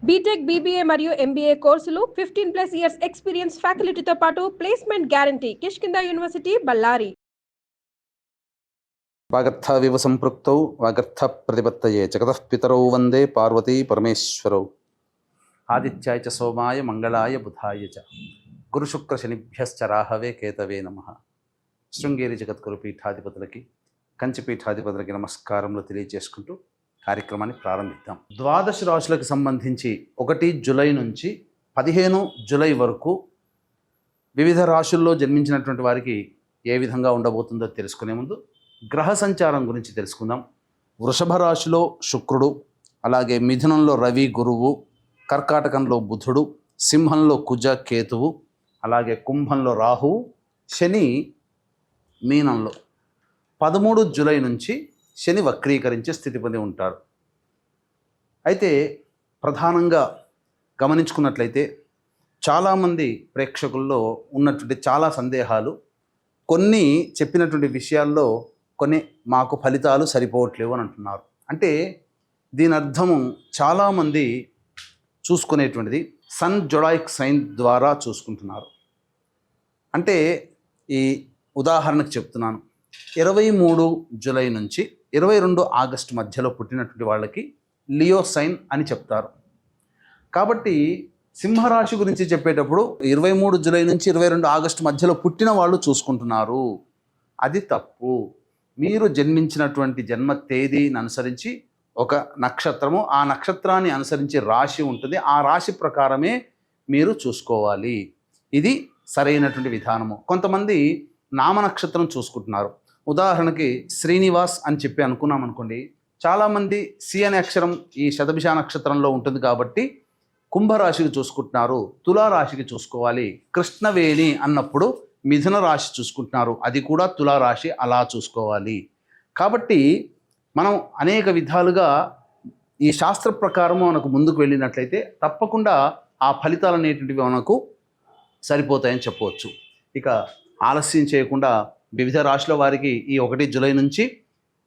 BTech, BBA మరియు MBA కోర్సులు 15+ years experience ఫ్యాకల్టీతో పాటు placement guarantee. Kishkindha university, Ballari. వాగర్థవివ సంపృక్తౌ వాగర్థ ప్రతిపత్తయే జగతః పితరౌ వందే పార్వతీ పరమేశ్వరౌ. ఆదిత్యాయ చ సోమాయ మంగళాయ బుధాయ చ గురుశుక్ర శనిభ్యశ్చ రాహవే కేతవే నమః. శృంగేరి జగద్గురు పీఠాధిపతులకి, కంచి పీఠాధిపతులకి నమస్కారములు తెలియజేసుకుంటూ కార్యక్రమాన్ని ప్రారంభిద్దాం. ద్వాదశ రాశులకు సంబంధించి 1 జూలై నుంచి 15 జూలై వరకు వివిధ రాశుల్లో జన్మించినటువంటి వారికి ఏ విధంగా ఉండబోతుందో తెలుసుకునే ముందు గ్రహ సంచారం గురించి తెలుసుకుందాం. వృషభ రాశిలో శుక్రుడు, అలాగే మిథునంలో రవి గురువు, కర్కాటకంలో బుధుడు, సింహంలో కుజ కేతువు, అలాగే కుంభంలో రాహువు, శని మీనంలో 13 జూలై నుంచి శని వక్రీకరించే స్థితి పొంది ఉంటారు. అయితే ప్రధానంగా గమనించుకున్నట్లయితే చాలామంది ప్రేక్షకుల్లో ఉన్నటువంటి చాలా సందేహాలు, కొన్ని చెప్పినటువంటి విషయాల్లో కొన్ని మాకు ఫలితాలు సరిపోవట్లేవు అని అంటున్నారు. అంటే దీని అర్థము చాలామంది చూసుకునేటువంటిది సన్ జొడాయిక్ సైన్ ద్వారా చూసుకుంటున్నారు. అంటే ఈ ఉదాహరణకు చెప్తున్నాను, 23 జూలై నుంచి 22 ఆగస్టు మధ్యలో పుట్టినటువంటి వాళ్ళకి లియో సైన్ అని చెప్తారు. కాబట్టి సింహరాశి గురించి చెప్పేటప్పుడు 23 జూలై నుంచి 22 ఆగస్టు మధ్యలో పుట్టిన వాళ్ళు చూసుకుంటున్నారు. అది తప్పు. మీరు జన్మించినటువంటి జన్మ తేదీని అనుసరించి ఒక నక్షత్రము, ఆ నక్షత్రాన్ని అనుసరించి రాశి ఉంటుంది. ఆ రాశి ప్రకారమే మీరు చూసుకోవాలి. ఇది సరైనటువంటి విధానము. కొంతమంది నామ నక్షత్రం చూసుకుంటున్నారు. ఉదాహరణకి శ్రీనివాస్ అని చెప్పి అనుకున్నాం అనుకోండి, చాలామంది సి అనే అక్షరం ఈ శతభిష నక్షత్రంలో ఉంటుంది కాబట్టి కుంభరాశికి చూసుకుంటున్నారు, తులారాశికి చూసుకోవాలి. కృష్ణవేణి అన్నప్పుడు మిథున రాశి చూసుకుంటున్నారు, అది కూడా తులారాశి, అలా చూసుకోవాలి. కాబట్టి మనం అనేక విధాలుగా ఈ శాస్త్ర ప్రకారము మనకు ముందుకు వెళ్ళినట్లయితే తప్పకుండా ఆ ఫలితాలు అనేటువంటివి మనకు సరిపోతాయని చెప్పవచ్చు. ఇక ఆలస్యం చేయకుండా వివిధ రాశుల వారికి ఈ 1 జూలై నుంచి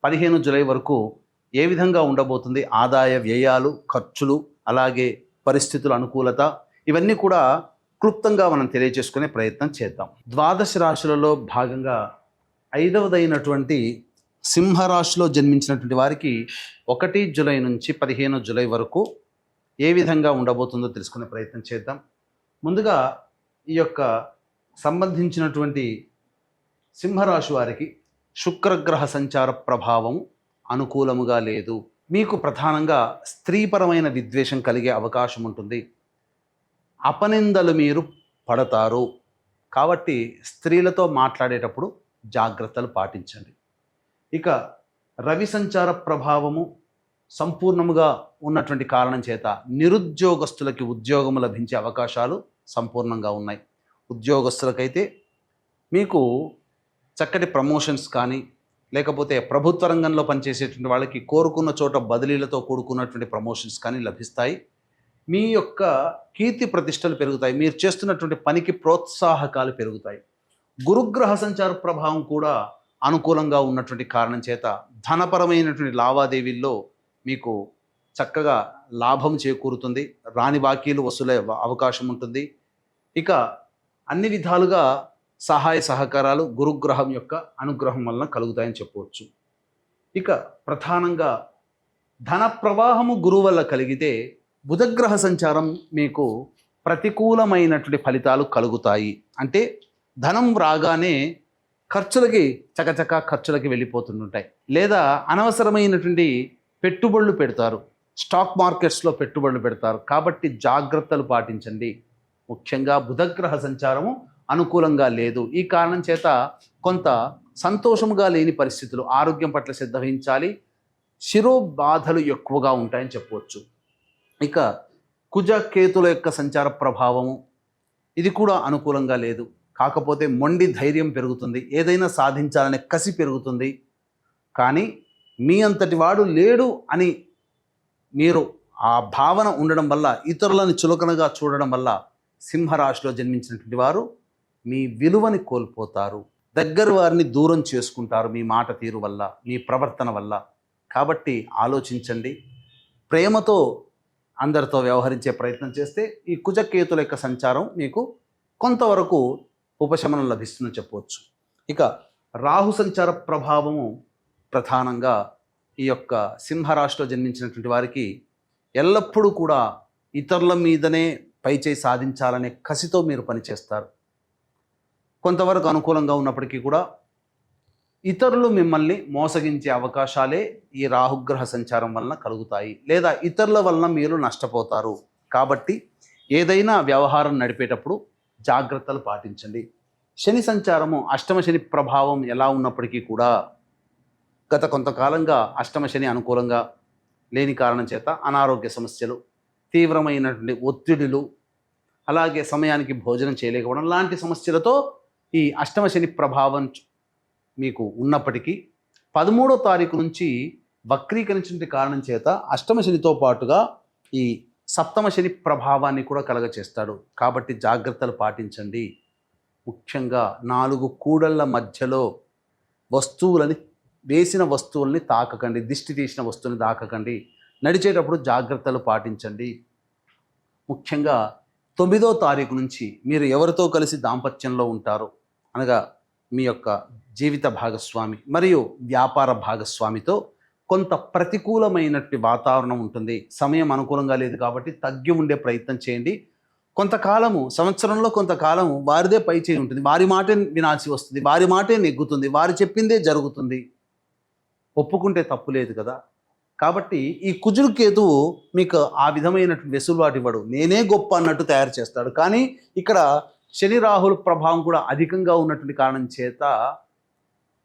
15 జూలై వరకు ఏ విధంగా ఉండబోతుంది, ఆదాయ వ్యయాలు, ఖర్చులు, అలాగే పరిస్థితుల అనుకూలత, ఇవన్నీ కూడా క్లుప్తంగా మనం తెలియజేసుకునే ప్రయత్నం చేద్దాం. ద్వాదశ రాశులలో భాగంగా 5వదైనటువంటి సింహరాశిలో జన్మించినటువంటి వారికి 1 జూలై నుంచి 15 జూలై వరకు ఏ విధంగా ఉండబోతుందో తెలుసుకునే ప్రయత్నం చేద్దాం. ముందుగా ఈ యొక్క సంబంధించినటువంటి సింహరాశి వారికి శుక్రగ్రహ సంచార ప్రభావం అనుకూలముగా లేదు. మీకు ప్రధానంగా స్త్రీపరమైన విద్వేషం కలిగే అవకాశం ఉంటుంది. అపనిందలు మీరు పడతారు. కాబట్టి స్త్రీలతో మాట్లాడేటప్పుడు జాగ్రత్తలు పాటించండి. ఇక రవి సంచార ప్రభావము సంపూర్ణముగా ఉన్నటువంటి కారణం చేత నిరుద్యోగస్తులకి ఉద్యోగము లభించే అవకాశాలు సంపూర్ణంగా ఉన్నాయి. ఉద్యోగస్తులకైతే మీకు చక్కటి ప్రమోషన్స్ కానీ, లేకపోతే ప్రభుత్వ రంగంలో పనిచేసేటువంటి వాళ్ళకి కోరుకున్న చోట బదిలీలతో కూడుకున్నటువంటి ప్రమోషన్స్ కానీ లభిస్తాయి. మీ యొక్క కీర్తి ప్రతిష్టలు పెరుగుతాయి. మీరు చేస్తున్నటువంటి పనికి ప్రోత్సాహకాలు పెరుగుతాయి. గురుగ్రహ సంచార ప్రభావం కూడా అనుకూలంగా ఉన్నటువంటి కారణం చేత ధనపరమైనటువంటి లావాదేవీల్లో మీకు చక్కగా లాభం చేకూరుతుంది. రాని బాకీలు వసూలే అవకాశం ఉంటుంది. ఇక అన్ని విధాలుగా సహాయ సహకారాలు గురుగ్రహం యొక్క అనుగ్రహం వలన కలుగుతాయని చెప్పవచ్చు. ఇక ప్రధానంగా ధన ప్రవాహము గురువు వల్ల కలిగితే బుధగ్రహ సంచారం మీకు ప్రతికూలమైనటువంటి ఫలితాలు కలుగుతాయి. అంటే ధనం రాగానే ఖర్చులకి చకచక ఖర్చులకి వెళ్ళిపోతుంటాయి, లేదా అనవసరమైనటువంటి పెట్టుబడులు పెడతారు, స్టాక్ మార్కెట్స్లో పెట్టుబడులు పెడతారు. కాబట్టి జాగ్రత్తలు పాటించండి. ముఖ్యంగా బుధగ్రహ సంచారము అనుకూలంగా లేదు. ఈ కారణం చేత కొంత సంతోషముగా లేని పరిస్థితులు, ఆరోగ్యం పట్ల శ్రద్ధ వహించాలి. శిరోబాధలు ఎక్కువగా ఉంటాయని చెప్పవచ్చు. ఇక కుజ కేతుల యొక్క సంచార ప్రభావము ఇది కూడా అనుకూలంగా లేదు. కాకపోతే మొండి ధైర్యం పెరుగుతుంది, ఏదైనా సాధించాలనే కసి పెరుగుతుంది. కానీ మీ అంతటి వాడు లేడు అని మీరు ఆ భావన ఉండడం వల్ల, ఇతరులను చులకనగా చూడడం వల్ల సింహరాశిలో జన్మించినటువంటి వారు మీ విలువని కోల్పోతారు. దగ్గర వారిని దూరం చేసుకుంటారు మీ మాట తీరు వల్ల, మీ ప్రవర్తన వల్ల. కాబట్టి ఆలోచించండి. ప్రేమతో అందరితో వ్యవహరించే ప్రయత్నం చేస్తే ఈ కుజకేతుల యొక్క సంచారం మీకు కొంతవరకు ఉపశమనం లభిస్తుందని చెప్పవచ్చు. ఇక రాహు సంచార ప్రభావము ప్రధానంగా ఈ యొక్క సింహరాశిలో జన్మించినటువంటి వారికి ఎల్లప్పుడూ కూడా ఇతరుల మీదనే పైచేయి సాధించాలనే కసితో మీరు పనిచేస్తారు. కొంతవరకు అనుకూలంగా ఉన్నప్పటికీ కూడా ఇతరులు మిమ్మల్ని మోసగించే అవకాశాలే ఈ రాహుగ్రహ సంచారం వలన కలుగుతాయి, లేదా ఇతరుల వలన మీరు నష్టపోతారు. కాబట్టి ఏదైనా వ్యవహారం నడిపేటప్పుడు జాగ్రత్తలు పాటించండి. శని సంచారము అష్టమ శని ప్రభావం ఎలా ఉన్నప్పటికీ కూడా గత కొంతకాలంగా అష్టమ శని అనుకూలంగా లేని కారణం చేత అనారోగ్య సమస్యలు, తీవ్రమైనటువంటి ఒత్తిడులు, అలాగే సమయానికి భోజనం చేయలేకపోవడం లాంటి సమస్యలతో ఈ అష్టమ శని ప్రభావం మీకు ఉన్నప్పటికీ 13వ తారీఖు నుంచి వక్రీకరించిన కారణం చేత అష్టమ శనితో పాటుగా ఈ సప్తమ శని ప్రభావాన్ని కూడా కలగచేస్తాడు. కాబట్టి జాగ్రత్తలు పాటించండి. ముఖ్యంగా 4 కూడళ్ల మధ్యలో వేసిన వస్తువుల్ని తాకకండి, దిష్టి తీసిన వస్తువుని తాకకండి. నడిచేటప్పుడు జాగ్రత్తలు పాటించండి. ముఖ్యంగా 9వ తారీఖు నుంచి మీరు ఎవరితో కలిసి దాంపత్యంలో ఉంటారో, అనగా మీ యొక్క జీవిత భాగస్వామి మరియు వ్యాపార భాగస్వామితో కొంత ప్రతికూలమైనటువంటి వాతావరణం ఉంటుంది. సమయం అనుకూలంగా లేదు కాబట్టి తగ్గి ఉండే ప్రయత్నం చేయండి. కొంతకాలము, సంవత్సరంలో కొంతకాలము వారిదే పై చేయి ఉంటుంది, వారి మాటే వినాల్సి వస్తుంది, వారి మాటే నెగ్గుతుంది, వారు చెప్పిందే జరుగుతుంది. ఒప్పుకుంటే తప్పు లేదు కదా. కాబట్టి ఈ కుజుడు కేతువు మీకు ఆ విధమైనటువంటి వెసులుబాటు ఇవ్వడు, నేనే గొప్ప అన్నట్టు తయారు చేస్తాడు. కానీ ఇక్కడ శని రాహుల ప్రభావం కూడా అధికంగా ఉన్నటువంటి కారణం చేత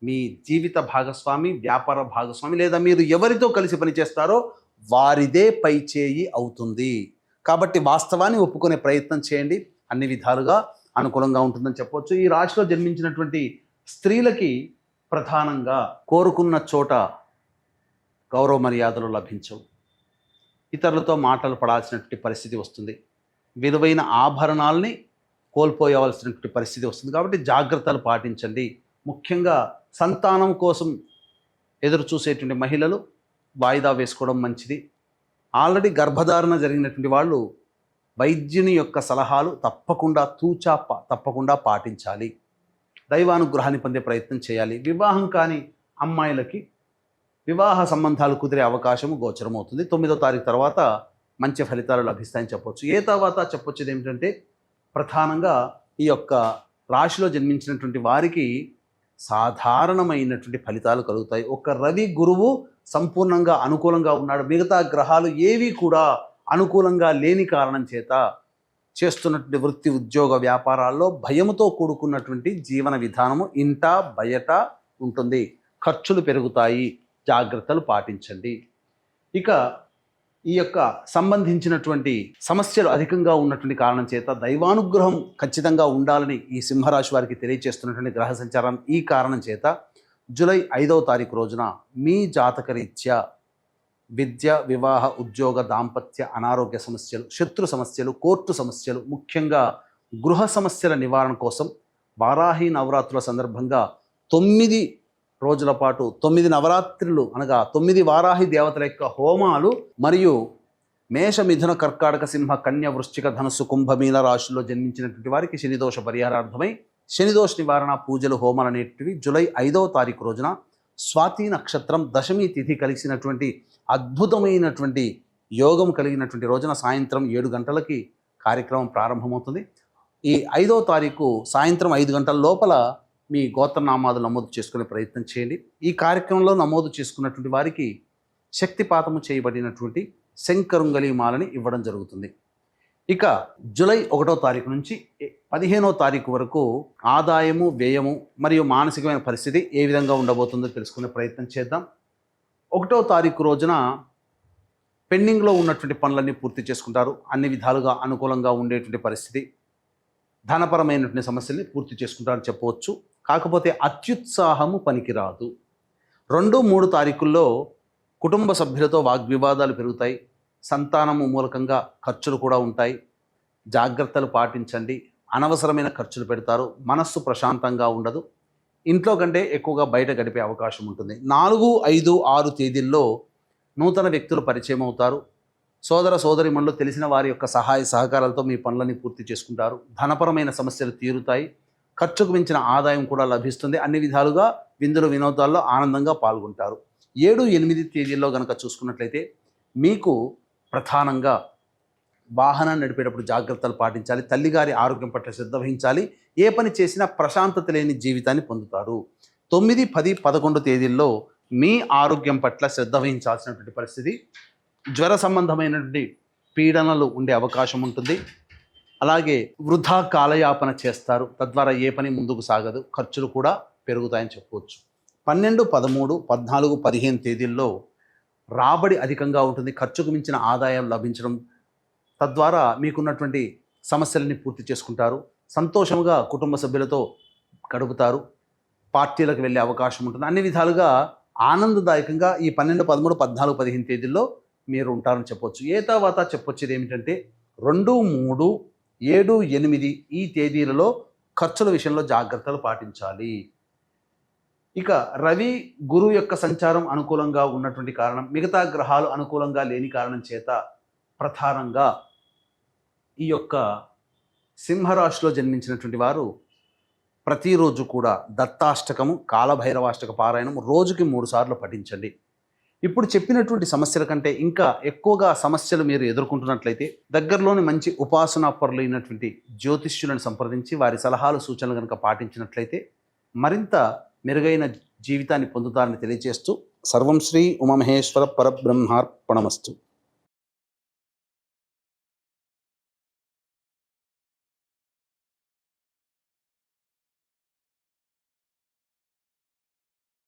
మీ జీవిత భాగస్వామి, వ్యాపార భాగస్వామి, లేదా మీరు ఎవరితో కలిసి పనిచేస్తారో వారిదే పై చేయి అవుతుంది. కాబట్టి వాస్తవాన్ని ఒప్పుకునే ప్రయత్నం చేయండి. అన్ని విధాలుగా అనుకూలంగా ఉంటుందని చెప్పవచ్చు. ఈ రాశిలో జన్మించినటువంటి స్త్రీలకి ప్రధానంగా కోరుకున్న చోట గౌరవ మర్యాదలు లభించవు, ఇతరులతో మాటలు పడాల్సినటువంటి పరిస్థితి వస్తుంది, విలువైన ఆభరణాలని కోల్పోయవలసినటువంటి పరిస్థితి వస్తుంది. కాబట్టి జాగ్రత్తలు పాటించండి. ముఖ్యంగా సంతానం కోసం ఎదురు చూసేటువంటి మహిళలు వాయిదా వేసుకోవడం మంచిది. ఆల్రెడీ గర్భధారణ జరిగినటువంటి వాళ్ళు వైద్యుని యొక్క సలహాలు తప్పకుండా పాటించాలి. దైవానుగ్రహాన్ని పొందే ప్రయత్నం చేయాలి. వివాహం కాని అమ్మాయిలకి వివాహ సంబంధాలు కుదిరే అవకాశము గోచరమవుతుంది. 9వ తారీఖు తర్వాత మంచి ఫలితాలు లభిస్తాయని చెప్పొచ్చు. తర్వాత చెప్పొచ్చేది ఏమిటంటే, ప్రధానంగా ఈ యొక్క రాశిలో జన్మించినటువంటి వారికి సాధారణమైనటువంటి ఫలితాలు కలుగుతాయి. ఒక రవి గురువు సంపూర్ణంగా అనుకూలంగా ఉన్నాడు, మిగతా గ్రహాలు ఏవి కూడా అనుకూలంగా లేని కారణం చేత చేస్తున్నటువంటి వృత్తి, ఉద్యోగ, వ్యాపారాల్లో భయముతో కూడుకున్నటువంటి జీవన విధానము ఇంట బయట ఉంటుంది. ఖర్చులు పెరుగుతాయి, జాగ్రత్తలు పాటించండి. ఇక ఈ యొక్క సంబంధించినటువంటి సమస్యలు అధికంగా ఉన్నటువంటి కారణం చేత దైవానుగ్రహం ఖచ్చితంగా ఉండాలని ఈ సింహరాశి వారికి తెలియజేస్తున్నటువంటి గ్రహ సంచారం ఈ కారణం చేత జూలై 5వ తారీఖు రోజున మీ జాతకరీత్యా విద్య, వివాహ, ఉద్యోగ, దాంపత్య, అనారోగ్య సమస్యలు, శత్రు సమస్యలు, కోర్టు సమస్యలు, ముఖ్యంగా గృహ సమస్యల నివారణ కోసం వారాహి నవరాత్రుల సందర్భంగా 9 రోజుల పాటు 9 నవరాత్రులు అనగా 9 వారాహి దేవతల యొక్క హోమాలు మరియు మేష, మిథున, కర్కాటక, సింహ, కన్య, వృశ్చిక, ధనుస్సు, కుంభమీన రాశుల్లో జన్మించినటువంటి వారికి శనిదోష పరిహారార్థమై శనిదోష నివారణ పూజలు, హోమాలు అనేటివి జూలై 5వ తారీఖు రోజున స్వాతి నక్షత్రం దశమి తిథి కలిసినటువంటి అద్భుతమైనటువంటి యోగం కలిగినటువంటి రోజున సాయంత్రం 7 గంటలకి కార్యక్రమం ప్రారంభమవుతుంది. ఈ 5వ తారీఖు సాయంత్రం 5 గంటల లోపల మీ గోత్రనామాలు నమోదు చేసుకునే ప్రయత్నం చేయండి. ఈ కార్యక్రమంలో నమోదు చేసుకున్నటువంటి వారికి శక్తిపాతము చేయబడినటువంటి శంకరుంగలి మాలని ఇవ్వడం జరుగుతుంది. ఇక జూలై 1వ తారీఖు నుంచి 15వ తారీఖు వరకు ఆదాయము, వ్యయము మరియు మానసికమైన పరిస్థితి ఏ విధంగా ఉండబోతుందో తెలుసుకునే ప్రయత్నం చేద్దాం. 1వ తారీఖు రోజున పెండింగ్లో ఉన్నటువంటి పనులన్నీ పూర్తి చేసుకుంటారు. అన్ని విధాలుగా అనుకూలంగా ఉండేటువంటి పరిస్థితి, ధనపరమైనటువంటి సమస్యల్ని పూర్తి చేసుకుంటారని చెప్పవచ్చు. కాకపోతే అత్యుత్సాహము పనికిరాదు. 2, 3 తారీఖుల్లో కుటుంబ సభ్యులతో వాగ్వివాదాలు పెరుగుతాయి. సంతానము మూలకంగా ఖర్చులు కూడా ఉంటాయి. జాగ్రత్తలు పాటించండి. అనవసరమైన ఖర్చులు పెడతారు. మనస్సు ప్రశాంతంగా ఉండదు. ఇంట్లో కంటే ఎక్కువగా బయట గడిపే అవకాశం ఉంటుంది. 4, 5, 6 తేదీల్లో నూతన వ్యక్తులు పరిచయం అవుతారు. సోదర సోదరిమణులు తెలిసిన వారి యొక్క సహాయ సహకారాలతో మీ పనులని పూర్తి చేసుకుంటారు. ధనపరమైన సమస్యలు తీరుతాయి. ఖర్చుకు మించిన ఆదాయం కూడా లభిస్తుంది. అన్ని విధాలుగా విందులు వినోదాల్లో ఆనందంగా పాల్గొంటారు. 7, 8 తేదీల్లో కనుక చూసుకున్నట్లయితే మీకు ప్రధానంగా వాహనాన్ని నడిపేటప్పుడు జాగ్రత్తలు పాటించాలి. తల్లిగారి ఆరోగ్యం పట్ల శ్రద్ధ వహించాలి. ఏ పని చేసినా ప్రశాంతత లేని జీవితాన్ని పొందుతారు. 9, 10, 11 తేదీల్లో మీ ఆరోగ్యం పట్ల శ్రద్ధ వహించాల్సినటువంటి పరిస్థితి. జ్వర సంబంధమైనటువంటి పీడనలు ఉండే అవకాశం ఉంటుంది. అలాగే వృధా కాలయాపన చేస్తారు. తద్వారా ఏ పని ముందుకు సాగదు. ఖర్చులు కూడా పెరుగుతాయని చెప్పవచ్చు. 12, 13, 14, 15 తేదీల్లో రాబడి అధికంగా ఉంటుంది. ఖర్చుకు మించిన ఆదాయం లభించడం, తద్వారా మీకున్నటువంటి సమస్యలని పూర్తి చేసుకుంటారు. సంతోషంగా కుటుంబ సభ్యులతో గడుపుతారు. పార్టీలకు వెళ్ళే అవకాశం ఉంటుంది. అన్ని విధాలుగా ఆనందదాయకంగా ఈ 12, 13, 14, 15 తేదీల్లో మీరు ఉంటారని చెప్పవచ్చు. ఏ తర్వాత చెప్పొచ్చేది ఏమిటంటే 2, 3, 7, 8 ఈ తేదీలలో ఖర్చుల విషయంలో జాగ్రత్తలు పాటించాలి. ఇక రవి గురు యొక్క సంచారం అనుకూలంగా ఉన్నటువంటి కారణం, మిగతా గ్రహాలు అనుకూలంగా లేని కారణం చేత ప్రధానంగా ఈ యొక్క సింహరాశిలో జన్మించినటువంటి వారు ప్రతిరోజు కూడా దత్తాష్టకము, కాలభైరవాష్టక పారాయణం రోజుకి 3 సార్లు పఠించండి. ఇప్పుడు చెప్పినటువంటి సమస్యల కంటే ఇంకా ఎక్కువగా సమస్యలు మీరు ఎదుర్కొంటున్నట్లయితే దగ్గరలోని మంచి ఉపాసనా పరులైనటువంటి జ్యోతిష్యులను సంప్రదించి వారి సలహాలు సూచనలు కనుక పాటించినట్లయితే మరింత మెరుగైన జీవితాన్ని పొందుతారని తెలియజేస్తూ సర్వం శ్రీ ఉమామహేశ్వర పరబ్రహ్మార్పణమస్తు.